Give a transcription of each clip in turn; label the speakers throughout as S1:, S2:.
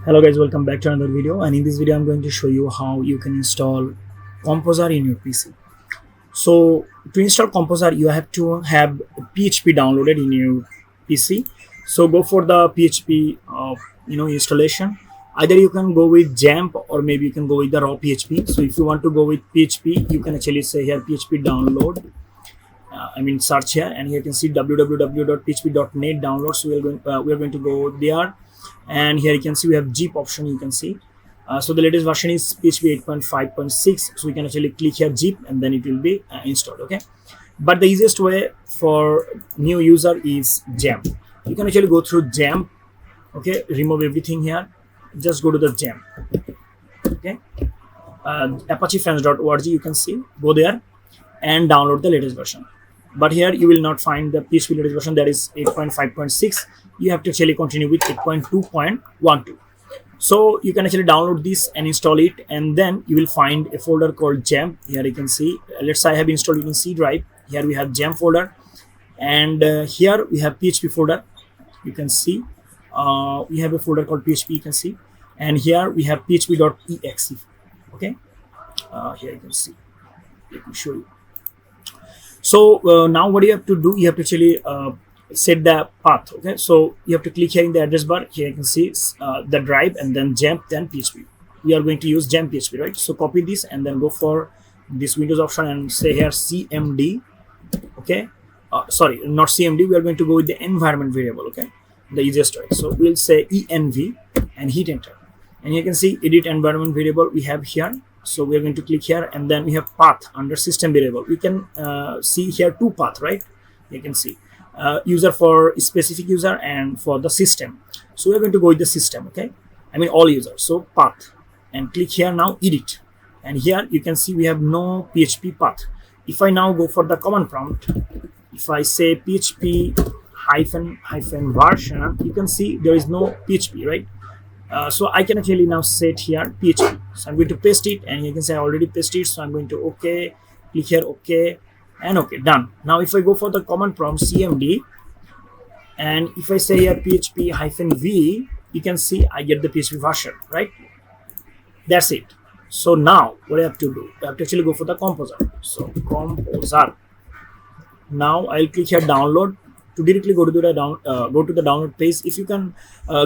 S1: Hello guys, welcome back to another video, and in this video I'm going to show you how you can install Composer in your PC. So to install Composer you have to have PHP downloaded in your PC. So go for the PHP installation. Either you can go with XAMPP or maybe you can go with the raw PHP. So if you want to go with PHP, you can actually say here PHP download. Search here, and here you can see www.php.net downloads. We are going to go there, and here you can see we have zip option. You can see so the latest version is PHP 8.5.6, so we can actually click here zip and then it will be installed. Okay, but the easiest way for new user is XAMPP. You can actually go through XAMPP. Okay, remove everything here, just go to the XAMPP. Okay, apacheFriends.org, you can see, go there and download the latest version. But here you will not find the PHP latest version, that is 8.5.6. You have to actually continue with 8.2.12. So you can actually download this and install it, and then you will find a folder called XAMPP. Here you can see, let's say I have installed it in C drive. Here we have XAMPP folder, and here we have PHP folder. You can see we have a folder called PHP, you can see, and here we have php.exe. Okay, here you can see, let me show you. So now what you have to do, you have to actually set the path. Okay, so you have to click here in the address bar. Here you can see the drive, and then XAMPP, then PHP. We are going to use XAMPP PHP, right? So copy this and then go for this Windows option and say here cmd. Okay, sorry, not cmd. We are going to go with the environment variable. Okay, the easiest way. So we'll say env and hit enter, and you can see edit environment variable we have here. So we are going to click here, and then we have path under system variable. We can see here two path, right? You can see user for specific user and for the system. So we are going to go with the system. Okay, all users. So path, and click here now edit, and here you can see we have no PHP path. If I now go for the command prompt, if I say PHP hyphen version, you can see there is no PHP, right? So I can actually now set here PHP. So I'm going to paste it, and you can say I already pasted it. So I'm going to OK, click here OK, and OK, done. Now if I go for the command prompt cmd, and if I say here PHP -v, you can see I get the PHP version, right? That's it. So now what I have to do, I have to actually go for the composer. So composer. Now I'll click here download. To directly go to the download page, if you can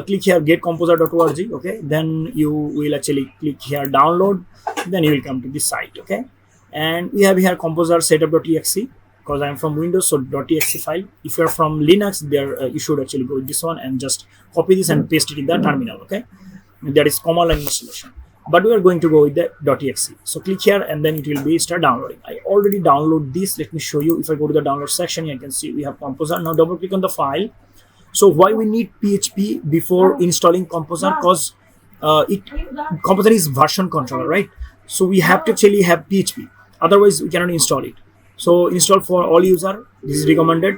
S1: click here getcomposer.org. Okay, then you will actually click here download, then you will come to this site. Okay, and we have here composer setup.exe, because I am from Windows, so .exe file. If you are from Linux, there you should actually go with this one and just copy this and paste it in the terminal. Okay, that is command line installation, but we are going to go with the .exe. So click here, and then it will be start downloading. I already download this. Let me show you. If I go to the download section, you can see we have Composer. Now double click on the file. So why we need PHP before installing Composer? Because Composer is version controller, right? So we have to actually have PHP. Otherwise, we cannot install it. So install for all user. This is recommended.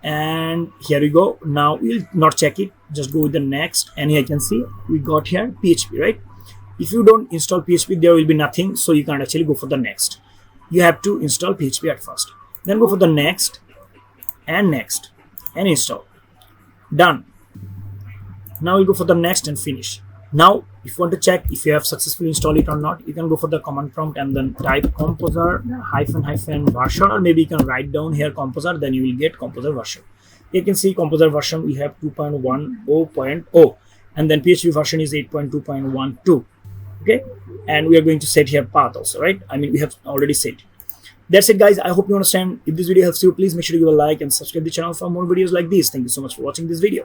S1: And here we go. Now we'll not check it. Just go with the next. And here you can see we got here PHP, right? If you don't install PHP, there will be nothing, so you can't actually go for the next. You have to install PHP at first, then go for the next, and install. Done. Now we'll go for the next and finish. Now if you want to check if you have successfully installed it or not, you can go for the command prompt and then type composer -version, or maybe you can write down here composer, then you will get composer version. You can see composer version we have 2.10.0, and then PHP version is 8.2.12. Okay, and we are going to set here path also, right? We have already set it. That's it, guys. I hope you understand. If this video helps you, please make sure to give a like and subscribe the channel for more videos like this. Thank you so much for watching this video.